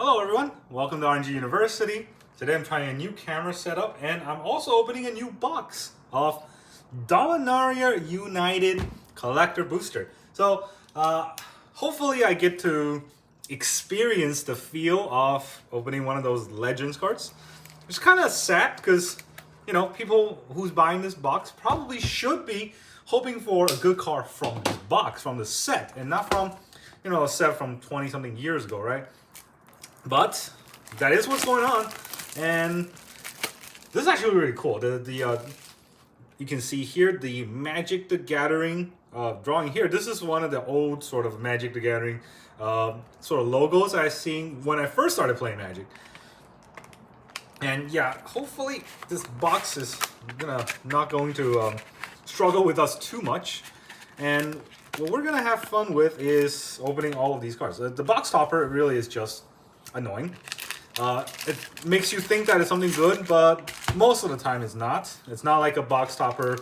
Hello everyone, welcome to RNG University. Today I'm trying a new camera setup and I'm also opening a new box of Dominaria United Collector Booster. So hopefully I get to experience the feel of opening one of those Legends cards. It's kind of sad because, you know, people who's buying this box probably should be hoping for a good card from this box, from the set, and not from, you know, a set from 20 something years ago, right? But that is what's going on, and this is actually really cool. You can see here the Magic the Gathering drawing here. This is one of the old sort of Magic the Gathering sort of logos I seen when I first started playing Magic. And yeah, hopefully this box is not going to struggle with us too much. And what we're gonna have fun with is opening all of these cards. The box topper really is just annoying. It makes you think that it's something good, but most of the time it's not. It's not like a box topper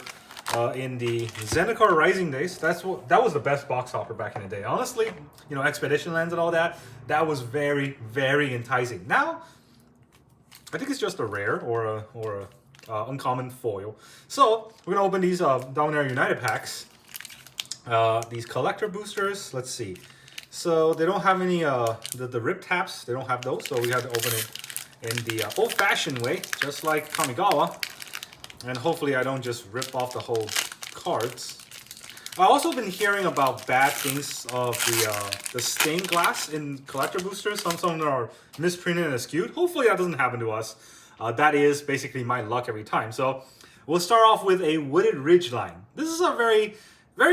in the Zendikar Rising days. That was the best box topper back in the day. Honestly, you know, Expedition Lands and all that, that was very, very enticing. Now, I think it's just a rare or a uncommon foil. So we're gonna open these Dominaria United packs. These collector boosters. Let's see. So they don't have any the rip taps. They don't have those, so we have to open it in the old-fashioned way, just like Kamigawa. And hopefully I don't just rip off the whole cards. I've also been hearing about bad things of the stained glass in collector boosters. Some of them are misprinted and skewed. Hopefully that doesn't happen to us. That is basically my luck every time. So we'll start off with a Wooded Ridgeline. This is a very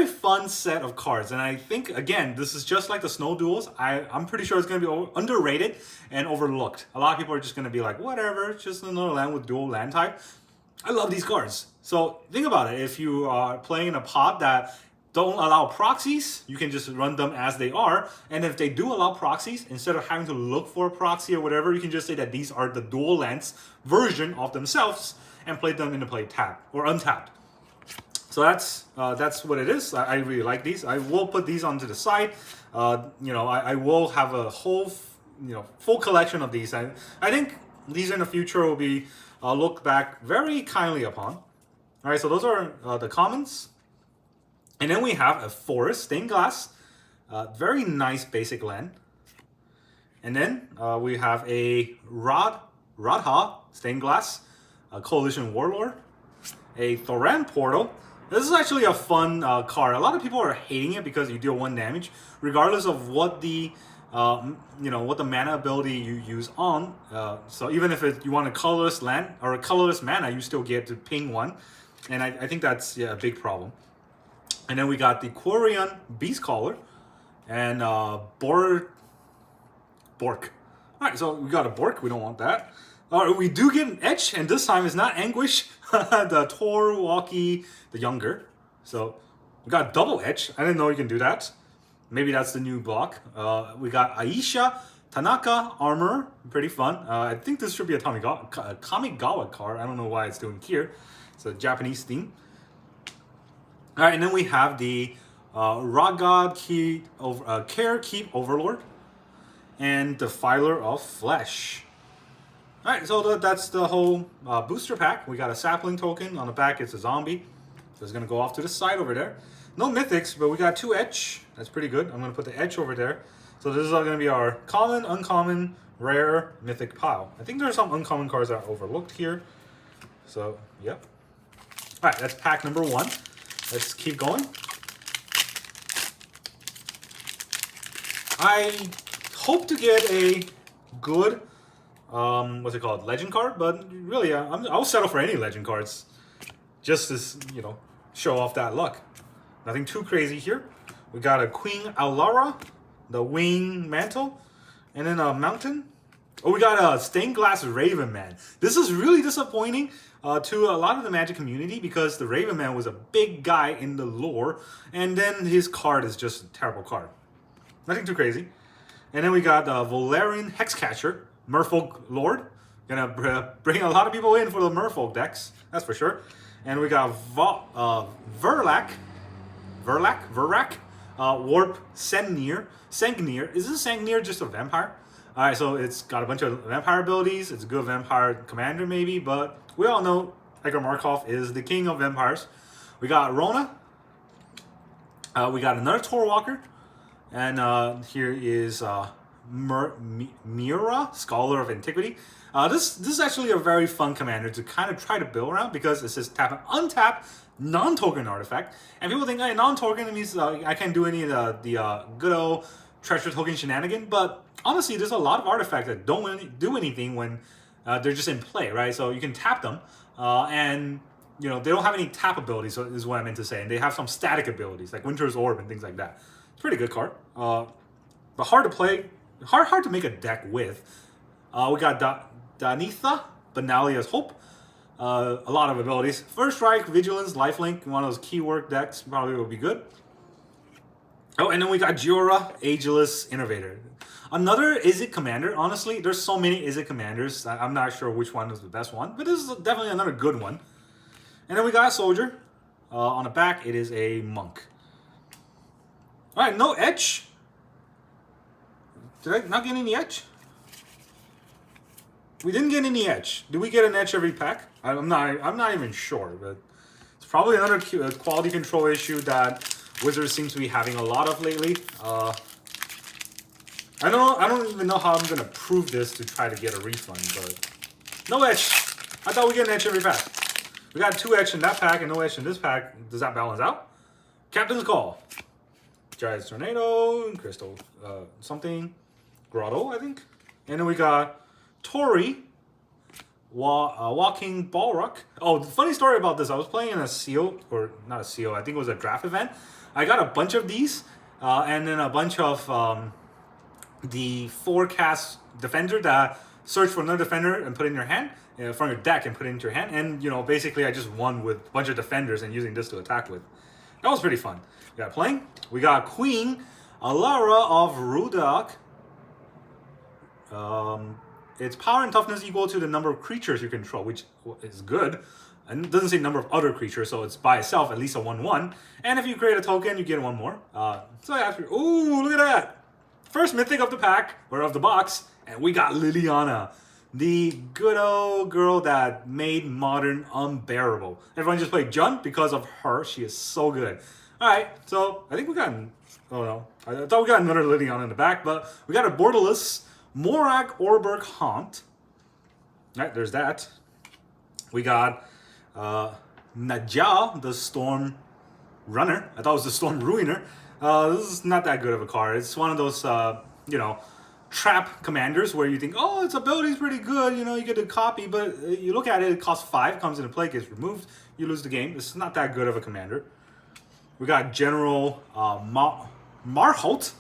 fun set of cards, and I think, again, this is just like the Snow Duels. I'm pretty sure it's going to be underrated and overlooked. A lot of people are just going to be like, whatever, it's just another land with dual land type. I love these cards. So think about it. If you are playing in a pod that don't allow proxies, you can just run them as they are. And if they do allow proxies, instead of having to look for a proxy or whatever, you can just say that these are the dual lands version of themselves and play them in the play tapped or untapped. So that's what it is. I really like these. I will put these onto the side. You know, I will have a whole, full collection of these. I think these in the future will be looked back very kindly upon. All right, so those are the commons. And then we have a Forest Stained Glass. Very nice basic land. And then we have a Radha Stained Glass, a Coalition Warlord, a Thoran Portal. This is actually a fun card. A lot of people are hating it because you deal 1 damage, regardless of what the what the mana ability you use on. So even if you want a colorless land or a colorless mana, you still get to ping 1, and I think that's a big problem. And then we got the Quarian Beastcaller and Bork. All right, so we got a Bork. We don't want that. All right, we do get an Etch, and this time it's not Anguish, the Torwalkie the Younger. So we got double Etch. I didn't know you can do that. Maybe that's the new block. We got Aisha Tanaka Armor. Pretty fun. I think this should be a Kamigawa card. I don't know why it's doing here. It's a Japanese theme. All right, and then we have the Ragad Care Keep Overlord and Defiler of Flesh. All right, so that's the whole booster pack. We got a sapling token. On the back, it's a zombie. So it's going to go off to the side over there. No mythics, but we got 2 Etch. That's pretty good. I'm going to put the Etch over there. So this is all going to be our common, uncommon, rare, mythic pile. I think there are some uncommon cards that are overlooked here. So, yep. All right, that's pack number 1. Let's keep going. I hope to get a good what's it called, legend card, but really I'll settle for any legend cards just to show off that luck. Nothing too crazy here. We got a Queen Alara, the Wing Mantle, and then a Mountain. Oh, we got a Stained Glass Raven Man. This is really disappointing to a lot of the Magic community because the Raven Man was a big guy in the lore, and then his card is just a terrible card. Nothing too crazy. And then we got Valerian Hexcatcher, Merfolk Lord. Gonna bring a lot of people in for the Merfolk decks, that's for sure. And we got Verlac, Warp Sengir. Is this Sengir just a vampire? All right, so it's got a bunch of vampire abilities. It's a good vampire commander, maybe, but we all know Edgar Markov is the king of vampires. We got Rona. We got another Tor Walker. And here is Mira, Scholar of Antiquity. This is actually a very fun commander to kind of try to build around because it says tap an untap non-token artifact. And people think, hey, non-token means I can't do any of the good old treasure token shenanigan. But honestly, there's a lot of artifacts that don't really do anything when they're just in play, right? So you can tap them and you know, they don't have any tap abilities, so is what I meant to say. And they have some static abilities, like Winter's Orb and things like that. It's a pretty good card. But hard to play, hard to make a deck with. We got Danitha, Benalia's Hope. A lot of abilities. First Strike, Vigilance, Lifelink, one of those keyword decks probably will be good. Oh, and then we got Giora, Ageless Innovator. Another Izzet commander. Honestly, there's so many Izzet commanders. I'm not sure which one is the best one, but this is definitely another good one. And then we got a Soldier. On the back, it is a Monk. All right, no Etch. Did I not get any Etch? We didn't get any Etch. Do we get an Etch every pack? I'm not even sure, but it's probably another quality control issue that Wizards seems to be having a lot of lately. I don't even know how I'm gonna prove this to try to get a refund, but no Etch. I thought we get an Etch every pack. We got 2 Etch in that pack and no Etch in this pack. Does that balance out? Captain's Call. Giant's Tornado, Crystal something, Grotto, I think. And then we got Tori, Walking Balrock. Oh, the funny story about this, I was playing in a seal, or not a seal, I think it was a draft event. I got a bunch of these, and then a bunch of the forecast defender that search for another defender and put it in your hand, from your deck and put it into your hand. And, you know, basically I just won with a bunch of defenders and using this to attack with. That was pretty fun. We got playing. We got Queen Alara of Rudak. Its power and toughness equal to the number of creatures you control, which is good. And it doesn't say number of other creatures, so it's by itself at least a 1/1. And if you create a token, you get 1 more. So after, ooh, look at that! First mythic of the pack, or of the box, and we got Liliana. The good old girl that made Modern unbearable. Everyone just played Jund because of her. She is so good. Alright, so I think we got, oh no, I thought we got another Liliana in the back, but we got a Borderless Morak Orberg Haunt. Alright, there's that. We got Naja, the Storm Runner. I thought it was the Storm Ruiner. This is not that good of a card. It's one of those, you know, trap commanders where you think, oh, its ability is pretty good, you know, you get a copy, but you look at it, it costs 5, comes into play, gets removed, you lose the game. It's not that good of a commander. We got General Marholt.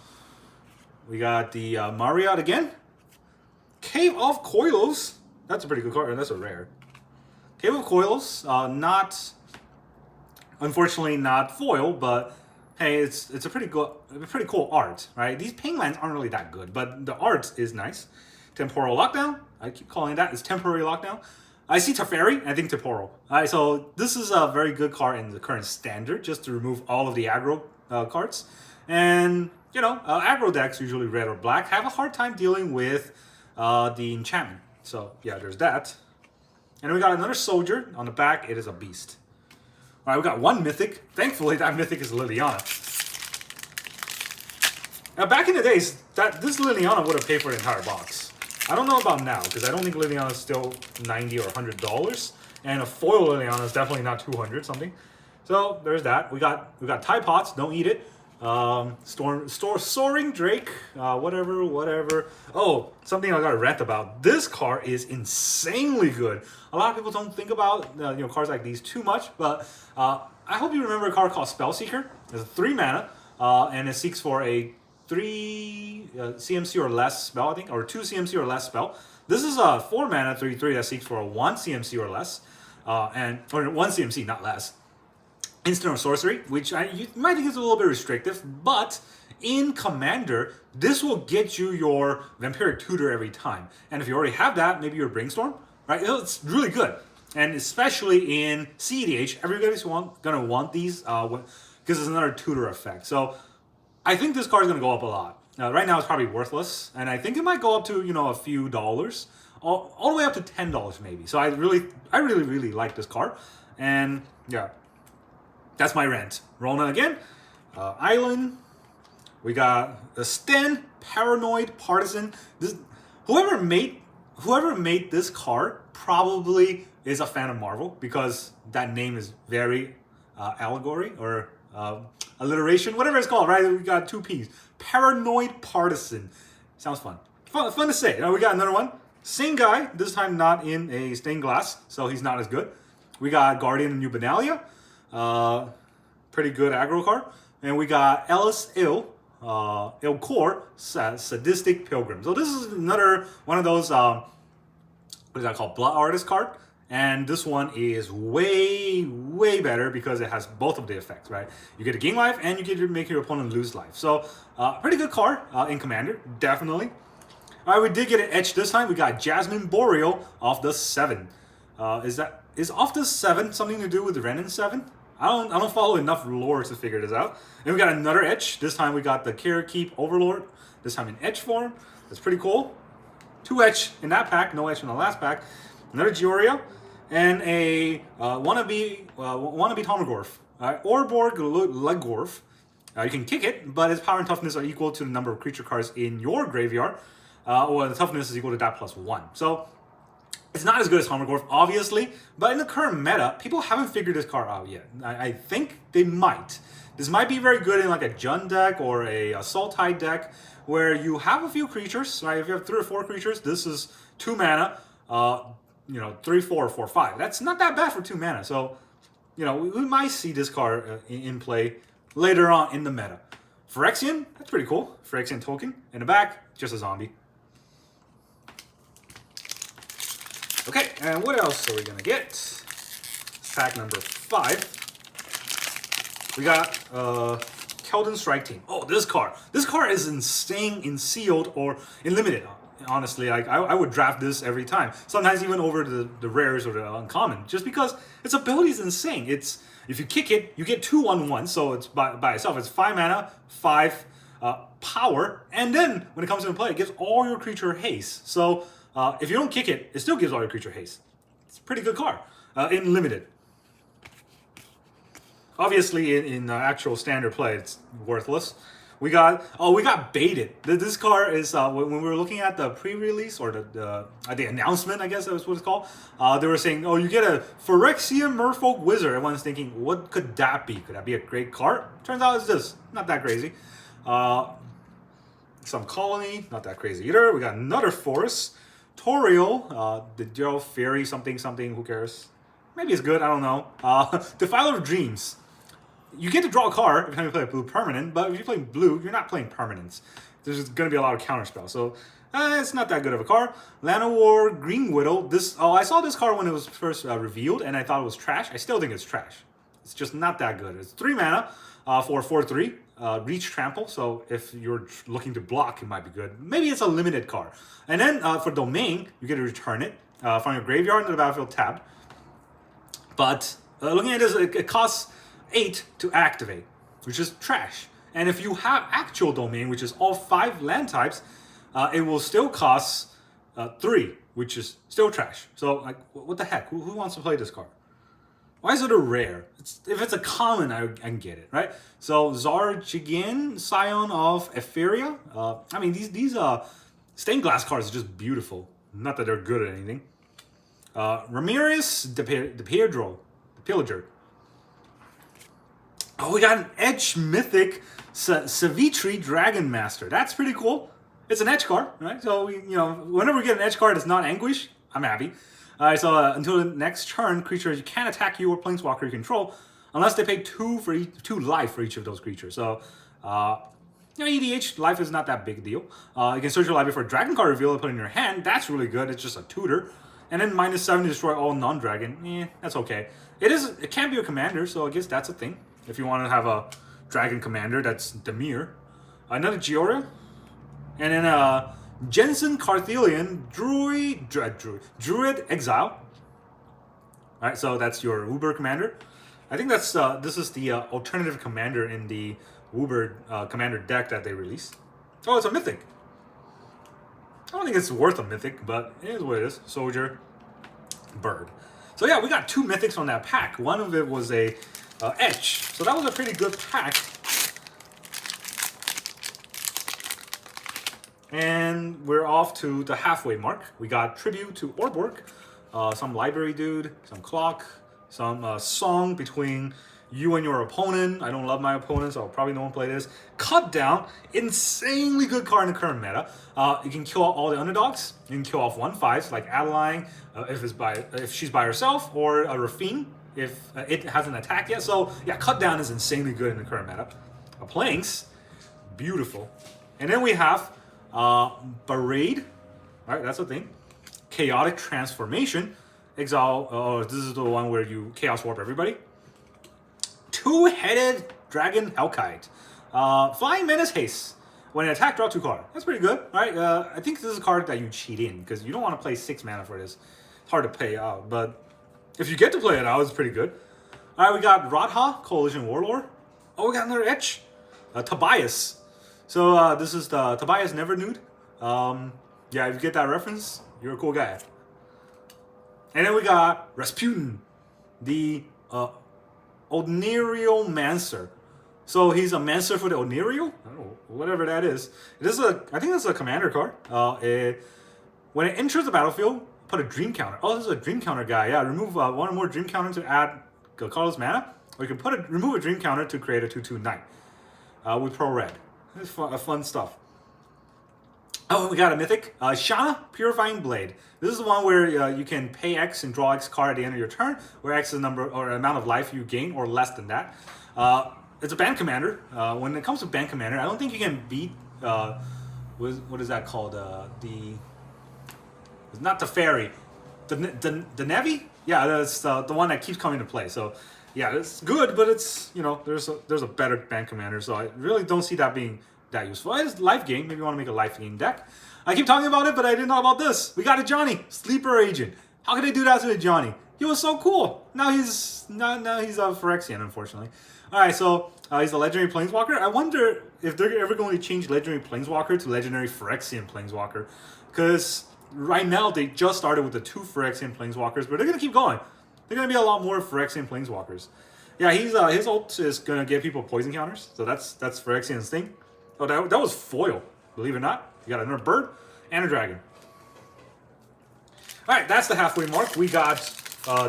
We got the Mariot again. Cave of Coilos. That's a pretty good card. That's a rare. Cave of Coilos. Unfortunately not foil, but hey, it's a pretty cool art, right? These pinglands aren't really that good, but the art is nice. Temporal Lockdown. I keep calling that. It's Temporary Lockdown. I see Teferi, I think Temporal. Alright, so this is a very good card in the current standard, just to remove all of the aggro cards. And, you know, aggro decks, usually red or black, have a hard time dealing with the enchantment. So, yeah, there's that. And we got another Soldier. On the back, it is a Beast. Alright, we got 1 Mythic. Thankfully, that Mythic is Liliana. Now, back in the days, this Liliana would have paid for the entire box. I don't know about now, because I don't think Liliana is still $90 or $100. And a foil Liliana is definitely not 200 something. So, there's that. We got Tide Pots, don't eat it. Soaring Drake, whatever. Oh, something I got to rant about. This card is insanely good. A lot of people don't think about you know, cards like these too much, but I hope you remember a card called Spellseeker. It's a 3 mana, and it seeks for a 3 CMC or less spell, I think, or 2 CMC or less spell. This is a 4 mana 3/3 that seeks for a 1 CMC or less, or 1 CMC, not less. Instant or sorcery, which you might think is a little bit restrictive, but in Commander, this will get you your Vampiric Tutor every time. And if you already have that, maybe your Brainstorm, right? It's really good. And especially in CEDH, everybody's gonna want these because it's another tutor effect. So I think this card is gonna go up a lot. Right now it's probably worthless, and I think it might go up to, you know, a few dollars, all the way up to $10 maybe. So I really like this card, and yeah, that's my rant. Rona again, Island. We got the Sten Paranoid Partisan. Whoever made this card probably is a fan of Marvel, because that name is very allegory or alliteration, whatever it's called, right? We got 2 P's. Paranoid Partisan. Sounds fun. Fun to say. Now we got another one. Same guy, this time not in a stained glass, so he's not as good. We got Guardian of New Benalia. Pretty good aggro card. And we got Ellis Il Core, Sadistic Pilgrim. So this is another one of those, what is that called? Blood Artist card. And this one is way better because it has both of the effects, right? You get to gain life and you get to make your opponent lose life. So, pretty good card in Commander, definitely. All right, we did get an etch this time. We got Jasmine Boreal off the 7. Is off the 7 something to do with Ren and 7? I don't follow enough lore to figure this out. And we got another etch. This time we got the Keep Overlord. This time in etch form. That's pretty cool. 2 etch in that pack. No etch in the last pack. Another Gioria. And a wannabe Tomogorf. Orborg Legorf. You can kick it, but its power and toughness are equal to the number of creature cards in your graveyard. Or the toughness is equal to that +1. So it's not as good as Tomogorf, obviously, but in the current meta, people haven't figured this card out yet. I think they might. This might be very good in like a Jund deck or a Sultai deck, where you have a few creatures, right? If you have 3 or 4 creatures, this is 2 mana, 3, 4, 4, 5. That's not that bad for 2 mana. So, you know, we might see this card in play later on in the meta. Phyrexian, that's pretty cool. Phyrexian token. In the back, just a zombie. Okay, and what else are we gonna get? Pack number 5. We got Keldon Strike Team. Oh, this card. This card is insane in sealed or in limited. Honestly, like I would draft this every time. Sometimes even over the rares or the uncommon, just because its ability is insane. It's, if you kick it, you get 2/1/1, so it's by itself. It's 5 mana, 5 power, and then when it comes into play, it gives all your creature haste. So if you don't kick it, it still gives all your creature haste. It's a pretty good card in limited. Obviously, in actual standard play, it's worthless. We got baited. This card is when we were looking at the pre-release or the announcement, I guess that was what it's called. They were saying, "Oh, you get a Phyrexian Merfolk Wizard." Everyone's thinking, "What could that be? Could that be a great card?" Turns out it's this. Not that crazy. Some Colony, not that crazy either. We got another Forest. Toriel, the Gerald Fairy something. Who cares? Maybe it's good. I don't know. Defiler of Dreams. You get to draw a card every time you play a blue permanent, but if you're playing blue, you're not playing permanents. There's going to be a lot of counterspell, so it's not that good of a card. Llanowar Green Widow. I saw this card when it was first revealed, and I thought it was trash. I still think it's trash. It's just not that good. It's 3 mana for 4/3, reach trample. So if you're looking to block, it might be good. Maybe it's a limited card. And then for Domain, you get to return it from your graveyard into the battlefield tapped. But looking at this, it costs 8 to activate, which is trash. And if you have actual Domain, which is all 5 land types, it will still cost 3, which is still trash. So, like, what the heck? Who wants to play this card? Why is it a rare? If it's a common, I can get it, right? So, Zarjigan, Scion of Etheria. I mean, these stained glass cards are just beautiful. Not that they're good at anything. Ramirez de Pedro, the Pillager. Oh, we got an Edge Mythic Savitri Dragon Master. That's pretty cool. It's an Edge card, right? So, whenever we get an Edge card that's not Anguish, I'm happy. All right, so until the next turn, creatures can't attack you or Planeswalker you control unless they pay 2 life for each of those creatures. So, EDH, life is not that big a deal. You can search your library for a Dragon card reveal and put it in your hand. That's really good. It's just a tutor. And then -7 to destroy all non-dragon. That's okay. It can be a commander, so I guess that's a thing. If you want to have a dragon commander, that's Demir. Another Gioria. And then Jensen Carthelian Druid Exile. Alright, so that's your Uber commander. I think this is the alternative commander in the Uber commander deck that they released. Oh, it's a mythic. I don't think it's worth a mythic, but it is what it is. Soldier, bird. So yeah, we got 2 mythics on that pack. One of it was a etch, so that was a pretty good pack. And we're off to the halfway mark. We got tribute to Orborg, some library dude, some clock, some song between you and your opponent. I don't love my opponent, so I'll probably no one play this. Cut down, insanely good card in the current meta. You can kill all the underdogs. You can kill off 1/5s like Adeline, if she's by herself, or a Rafine if it hasn't attacked yet. So yeah, cut down is insanely good in the current meta. Planks, beautiful. And then we have Parade, right? That's a thing. Chaotic Transformation, Exile. Oh, this is the one where you Chaos Warp everybody. 2-headed Dragon Hellkite. Flying Menace Haste. When it attack, draw 2 cards. That's pretty good, right? I think this is a card that you cheat in because you don't want to play 6 mana for this. It's hard to pay out, but if you get to play it out, it's pretty good. All right, we got Radha, Coalition Warlord. Oh, we got another etch. Tobias. So this is the Tobias Never Nude. Yeah, if you get that reference, you're a cool guy. And then we got Rasputin, the Oneirial Mancer. So he's a Mancer for the Oneirial? I don't know, whatever that is. This is I think that's a commander card. When it enters the battlefield, put a dream counter. Oh, this is a dream counter guy. Yeah, remove one or more dream counter to add colorless mana. Or you can remove a dream counter to create a 2/2 knight with pro red. It's fun stuff. Oh, we got a mythic. Shana, Purifying Blade. This is the one where you can pay X and draw X card at the end of your turn, where X is the number or amount of life you gain, or less than that. It's a band commander. When it comes to band commander, I don't think you can beat. What is that called? It's not the fairy, the Nevi. Yeah, that's the one that keeps coming to play. So yeah, it's good, but it's there's a better band commander. So I really don't see that being that useful. It's life gain. Maybe you want to make a life gain deck. I keep talking about it, but I didn't know about this. We got a Johnny, Sleeper Agent. How could they do that to a Johnny? He was so cool. Now he's a Phyrexian, unfortunately. All right, so he's a legendary Planeswalker. I wonder if they're ever going to change legendary Planeswalker to legendary Phyrexian Planeswalker, because right now they just started with the 2 Phyrexian Planeswalkers, but they're gonna keep going. They're gonna be a lot more Phyrexian Planeswalkers. Yeah, his ult is gonna give people poison counters, so that's Phyrexian's thing. Oh, that was foil, believe it or not. You got another bird and a dragon. All right, that's the halfway mark. We got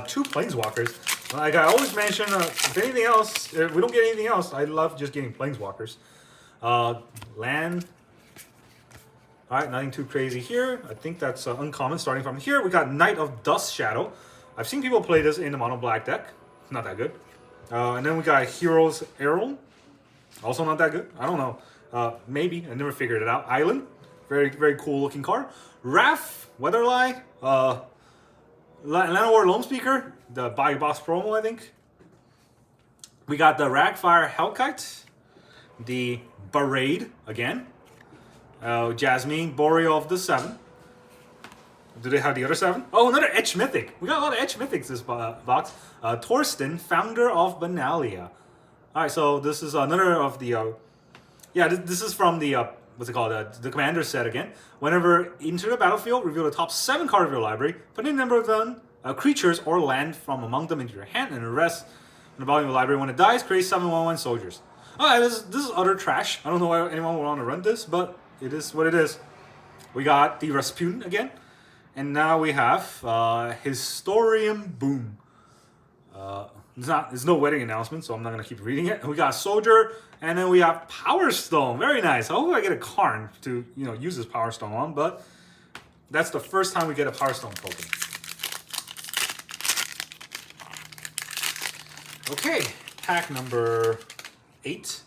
2 Planeswalkers. Like I always mention, if anything else, if we don't get anything else, I love just getting Planeswalkers. Land. All right, nothing too crazy here. I think that's uncommon. Starting from here, we got Knight of Dust Shadow. I've seen people play this in the mono black deck. Not that good. And then we got Hero's Arrow. Also not that good. I don't know. Maybe. I never figured it out. Island. Very, very cool looking card. Wrath, Weatherlie, Llanowar Lone Speaker, the Buy Box promo, I think. We got the Ragfire Hellkite, the Barade again, Jasmine, Boreal of the 7. Do they have the other 7? Oh, another Etch Mythic. We got a lot of Etch Mythics this box. Torsten, Founder of Benalia. All right, so this is another of the... this is from the... what's it called? The Commander set again. Whenever enter the battlefield, reveal the top 7 cards of your library. Put any number of them, creatures or land from among them into your hand, and the rest in the bottom of the library. When it dies, create 7/1/1 soldiers. Alright, this is utter trash. I don't know why anyone would want to run this, but it is what it is. We got the Rasputin again. And now we have Historium Boom. There's no wedding announcement, so I'm not gonna keep reading it. We got Soldier, and then we have Power Stone. Very nice. I hope I get a Karn to use this Power Stone on, but that's the first time we get a Power Stone token. Okay, pack number 8.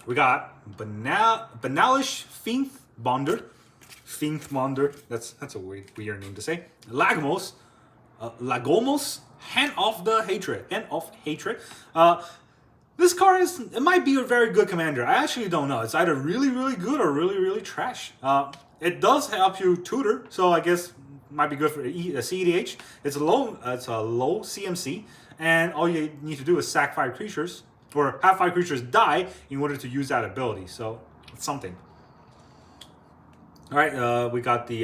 We got Banalish Fiend Bonder. That's a weird name to say. Lagomos, Hand of Hatred. This card it might be a very good commander. I actually don't know. It's either really, really good or really, really trash. It does help you tutor, so I guess it might be good for a CEDH. It's a low CMC, and all you need to do is sack 5 creatures, or have 5 creatures die in order to use that ability. So it's something. All right, we got the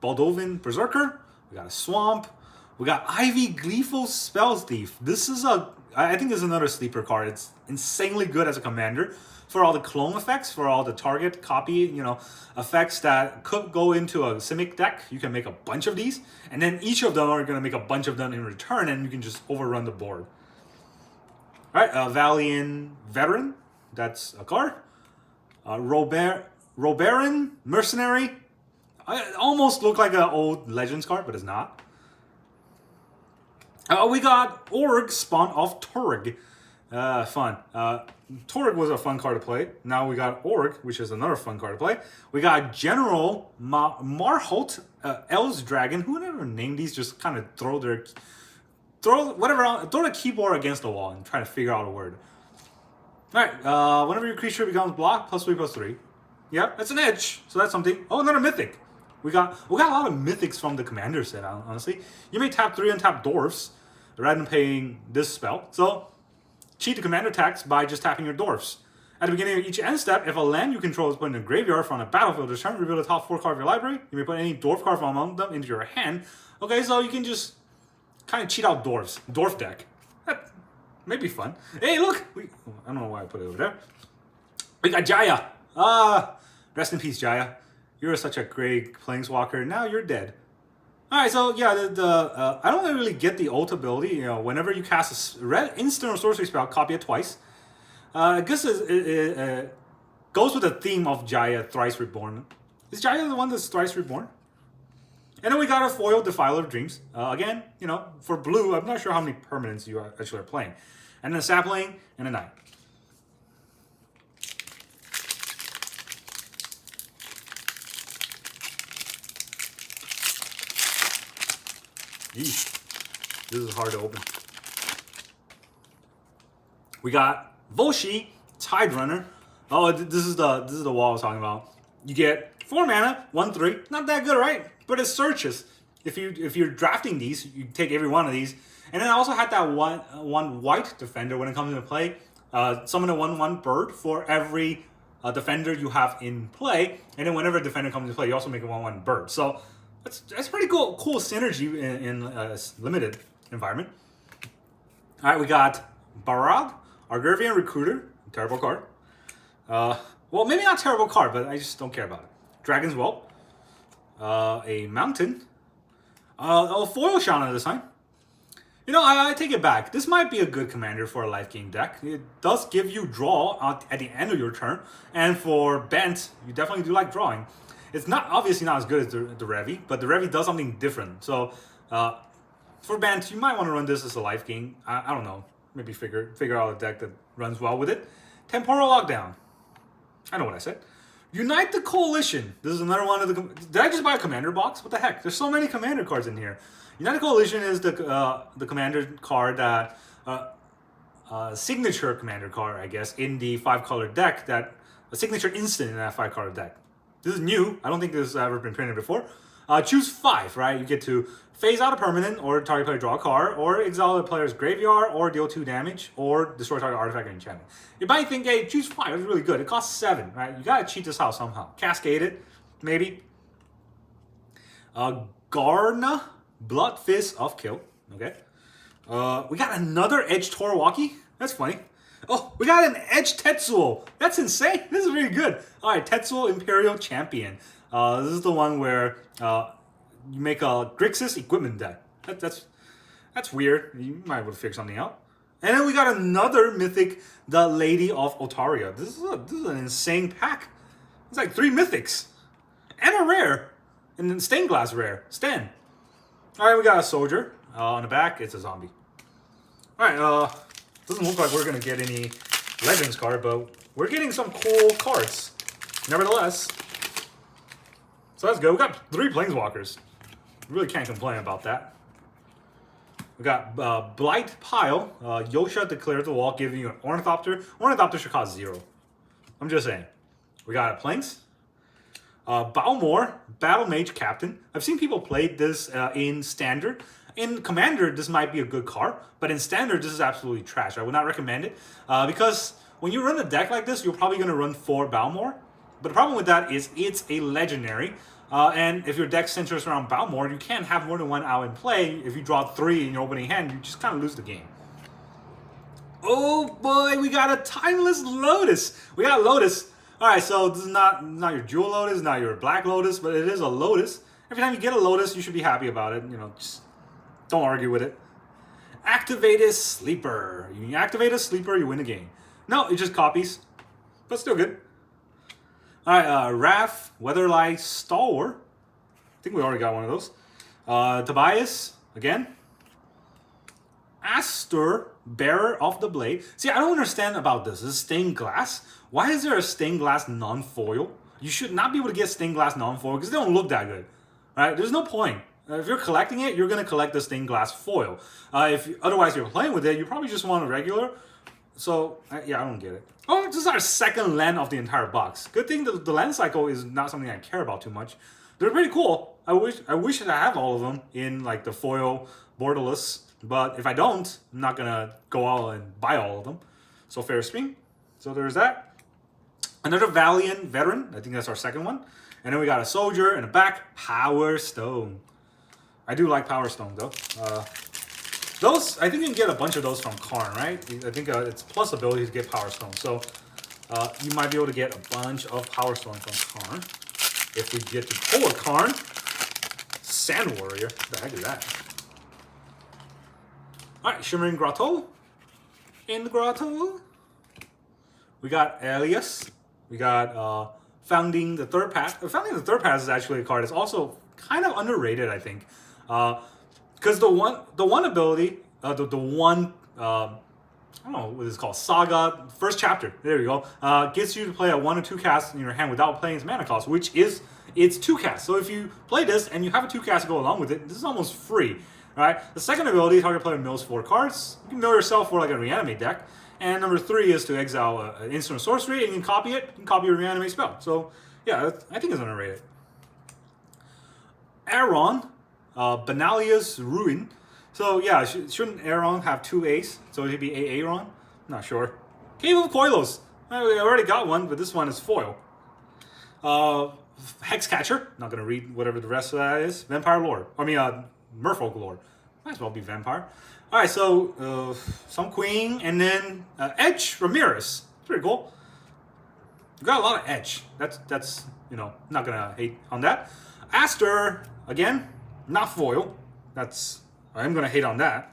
Baldovan Berserker. We got a Swamp. We got Ivy Gleeful Spells Thief. This is I think this is another sleeper card. It's insanely good as a commander for all the clone effects, for all the target copy, effects that could go into a Simic deck. You can make a bunch of these, and then each of them are going to make a bunch of them in return, and you can just overrun the board. All right, Valiant Veteran. That's a card. Robaran Mercenary. It almost looked like an old Legends card, but it's not. We got Org Spawn of Torg. Fun. Torg was a fun card to play. Now we got Org, which is another fun card to play. We got General Marholt Elves Dragon. Who never named these? Just kind of throw the keyboard against the wall and try to figure out a word. All right. Whenever your creature becomes blocked, +3/+3. Yep, that's an edge. So that's something. Oh, another mythic. We got a lot of mythics from the commander set, honestly. You may tap 3 untap dwarfs rather than paying this spell. So, cheat the commander attacks by just tapping your dwarfs. At the beginning of each end step, if a land you control is put in a graveyard from a battlefield this turn, reveal the top 4 cards of your library. You may put any dwarf card from among them into your hand. Okay, so you can just kind of cheat out dwarfs. Dwarf deck. That may be fun. Hey, look! I don't know why I put it over there. We got Jaya. Rest in peace, Jaya. You were such a great planeswalker. Now you're dead. All right, so yeah, I don't really get the ult ability. Whenever you cast a red instant or sorcery spell, copy it twice. I guess it goes with the theme of Jaya Thrice Reborn. Is Jaya the one that's Thrice Reborn? And then we got a foil Defiler of Dreams. Again, for blue, I'm not sure how many permanents you actually are playing. And then a Sapling and a Knight. Yeesh. This is hard to open. We got Volshi, Tide Runner. Oh, this is the wall I was talking about. You get 4 mana, 1/3. Not that good, right? But it searches. If you're drafting these, you take every one of these. And then I also had that one white defender when it comes into play. Summon a 1/1 bird for every defender you have in play. And then whenever a defender comes into play, you also make a 1/1 bird. So that's pretty cool synergy in a limited environment. All right, we got Barad, Argurvian Recruiter, terrible card. Well, maybe not terrible card, but I just don't care about it. Dragon's Whelp, a Mountain, a foil Shauna this time. I take it back. This might be a good commander for a life game deck. It does give you draw at the end of your turn, and for Bent, you definitely do like drawing. It's obviously not as good as the Revi, but the Revi does something different. So for Bant, you might want to run this as a life game. I don't know. Maybe figure out a deck that runs well with it. Temporal Lockdown. I know what I said. Unite the Coalition. This is another one of the... Did I just buy a commander box? What the heck? There's so many commander cards in here. Unite the Coalition is the commander card that... signature commander card, I guess, in the 5-color deck. A signature instant in that 5-color deck. This is new. I don't think this has ever been printed before. Choose 5, right? You get to phase out a permanent, or target player draw a card, or exile the player's graveyard, or deal 2 damage, or destroy target artifact or enchantment. You might think, hey, choose 5. That's really good. It costs 7, right? You gotta cheat this out somehow. Cascade it, maybe. Garna, Blood Fist of Kill. Okay. We got another Edge Torwalkie. That's funny. Oh, we got an Edge Tetsuo. That's insane. This is really good. All right, Tetsuo Imperial Champion. This is the one where you make a Grixis equipment deck. That's weird. You might be able to figure something out. And then we got another mythic, the Lady of Otaria. This is an insane pack. It's like 3 mythics. And a rare. And then stained glass rare. Sten. All right, we got a soldier. On the back, it's a zombie. All right, doesn't look like we're going to get any Legends card, but we're getting some cool cards. Nevertheless. So that's good. We got 3 Planeswalkers. Really can't complain about that. We got Blight Pile. Yosha declares the wall, giving you an Ornithopter. Ornithopter should cost 0. I'm just saying. We got a Plains. Balmor, Battle Mage Captain. I've seen people play this in Standard. In Commander, this might be a good card, but in Standard, this is absolutely trash. I would not recommend it because when you run a deck like this, you're probably going to run 4 Balmor. But the problem with that is it's a legendary. And if your deck centers around Balmor, you can't have more than one owl in play. If you draw 3 in your opening hand, you just kind of lose the game. Oh boy, we got a Timeless Lotus. We got Lotus. Alright, so this is not your Jewel Lotus, not your Black Lotus, but it is a Lotus. Every time you get a Lotus, you should be happy about it. You know, just don't argue with it. Activated Sleeper. You activate a Sleeper, you win the game. No, it just copies, but still good. Alright, Wrath, Weatherlight, Stalwart. I think we already got one of those. Tobias, again. Astor, Bearer of the Blade. See, I don't understand about this. This is stained glass. Why is there a stained glass non-foil? You should not be able to get stained glass non-foil because they don't look that good. Right? There's no point. If you're collecting it, you're going to collect the stained glass foil. Otherwise you're playing with it, you probably just want a regular. So, yeah, I don't get it. Oh, this is our second land of the entire box. Good thing that the land cycle is not something I care about too much. They're pretty cool. I wish I have all of them in like the foil borderless. But if I don't, I'm not going to go out and buy all of them. So fair screen. So there's that. Another Valiant Veteran. I think that's our second one. And then we got a Soldier and a back Power Stone. I do like Power Stone though. Those, I think you can get a bunch of those from Karn, right? I think it's plus ability to get Power Stone. So you might be able to get a bunch of Power Stone from Karn. If we get to pull a Karn. Sand Warrior. What the heck is that? Alright, Shimmering Grotto. In the Grotto. We got Elias. We got Founding the Third Path. Founding the Third Path is actually a card that's also kind of underrated, I think. Because the one ability, I don't know what it's called, Saga, first chapter, there you go, gets you to play a 1 or 2 cast in your hand without playing its mana cost, which is, it's 2 casts. So if you play this and you have a 2 cast to go along with it, this is almost free. Right? The second ability, target player mills 4 cards. You can mill yourself for like a reanimate deck. And number 3 is to exile an instant sorcery, and you can copy it. You can copy a reanimate spell. So yeah, I think it's underrated. Aaron, Benalia's Ruin. So yeah, shouldn't Aaron have 2 A's? So it should be Aaron? I'm not sure. Cave of Koilos. I already got one, but this one is foil. Hexcatcher. Not gonna read whatever the rest of that is. Vampire Lore. Merfolk Lore. Might as well be Vampire. Alright, so some Queen, and then Edge Ramirez. Pretty cool. We got a lot of Edge. That's you know, not gonna hate on that. Aster, again, not foil. I'm gonna hate on that.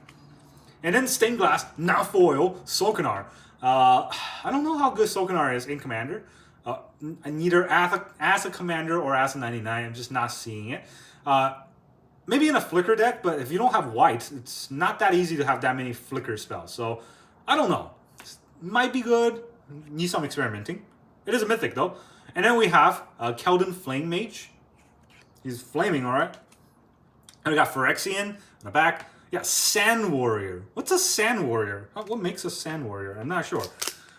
And then Stained Glass, not foil, Solkanar. I don't know how good Solkanar is in Commander. Neither as a Commander or as a 99. I'm just not seeing it. Maybe in a Flicker deck, but if you don't have white, it's not that easy to have that many Flicker spells. So, I don't know. Might be good. Need some experimenting. It is a mythic, though. And then we have Keldon Flame Mage. He's flaming, alright. And we got Phyrexian in the back. Yeah, Sand Warrior. What's a Sand Warrior? What makes a Sand Warrior? I'm not sure.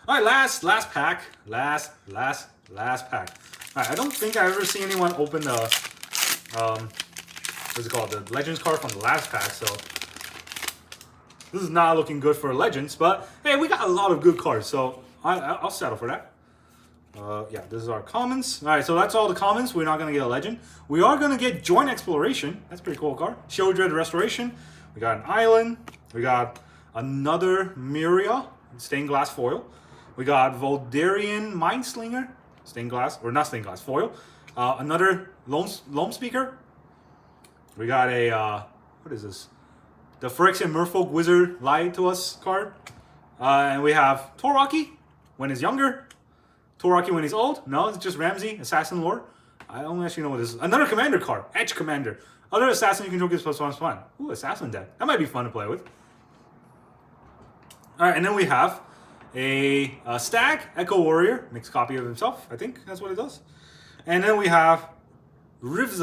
Alright, last pack. Last pack. Alright, I don't think I've ever seen anyone open the what's it called? The Legends card from the last pack, so this is not looking good for Legends, but hey, we got a lot of good cards, so I'll settle for that. Yeah, this is our commons. Alright, so that's all the commons. We're not going to get a Legend. We are going to get Joint Exploration. That's a pretty cool card. Sheoldred Restoration. We got an Island. We got another Myria, Stained Glass foil. We got Voldarian Mindslinger, Stained Glass, or not Stained Glass, foil. Another Loam Speaker. We got a, what is this? The Phyrexian Merfolk Wizard lied to us card. And we have Toraki when he's younger. Toraki when he's old. No, it's just Ramsey, Assassin Lore. I don't actually know what this is. Another Commander card, Edge Commander. Other Assassin you control gets +1/+1. Ooh, Assassin deck. That might be fun to play with. Alright, and then we have a Stag, Echo Warrior. Mixed copy of himself, I think that's what it does. And then we have Rivas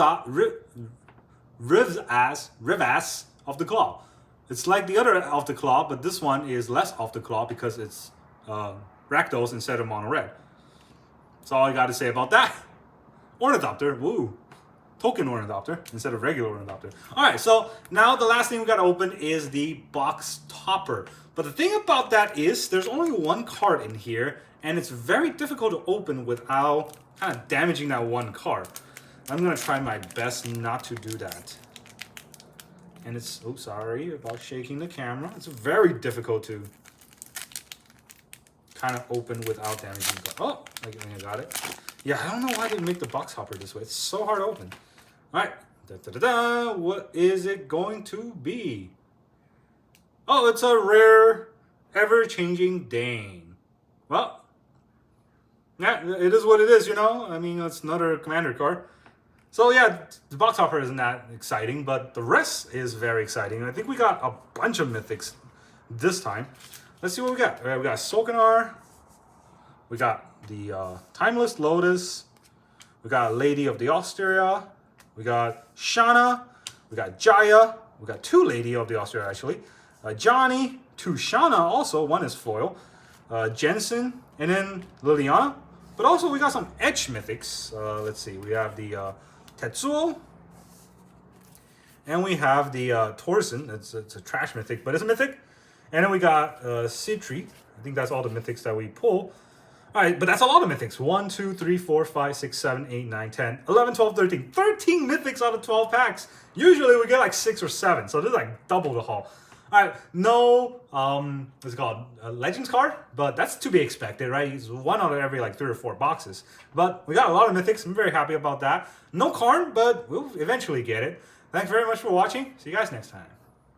of the Claw. It's like the other of the Claw, but this one is less of the Claw because it's Rakdos instead of mono red. That's all I got to say about that. Ornithopter, woo. Token Ornithopter instead of regular Ornithopter. Alright, so now the last thing we got to open is the box topper. But the thing about that is there's only one card in here, and it's very difficult to open without kind of damaging that one card. I'm going to try my best not to do that. And it's, oops, sorry about shaking the camera. It's very difficult to kind of open without damaging the card. Oh, I got it. Yeah, I don't know why they make the box hopper this way. It's so hard to open. All right. Da-da-da-da. What is it going to be? Oh, it's a rare, ever-changing Dane. Well, yeah, it is what it is, you know? I mean, it's another commander card. So yeah, the box hopper isn't that exciting, but the rest is very exciting. I think we got a bunch of mythics this time. Let's see what we got. We got Solkanar. We got the Timeless Lotus. We got Lady of the Osteria. We got Shana. We got Jaya. We got 2 Lady of the Osteria, actually. Johnny. 2 Shana also. 1 is foil. Jensen. And then Liliana. But also we got some Edge mythics. Let's see. We have the Tetsuo. And we have the Torsen. It's a trash mythic, but it's a mythic. And then we got Citri. I think that's all the mythics that we pull. All right, but that's a lot of mythics. 1, 2, 3, 4, 5, 6, 7, 8, 9, 10, 11, 12, 13. 13 mythics out of 12 packs. Usually we get like 6 or 7. So this is like double the haul. All right, no, what's it called? A Legends card, but that's to be expected, right? It's 1 out of every like 3 or 4 boxes. But we got a lot of mythics. I'm very happy about that. No card, but we'll eventually get it. Thanks very much for watching. See you guys next time.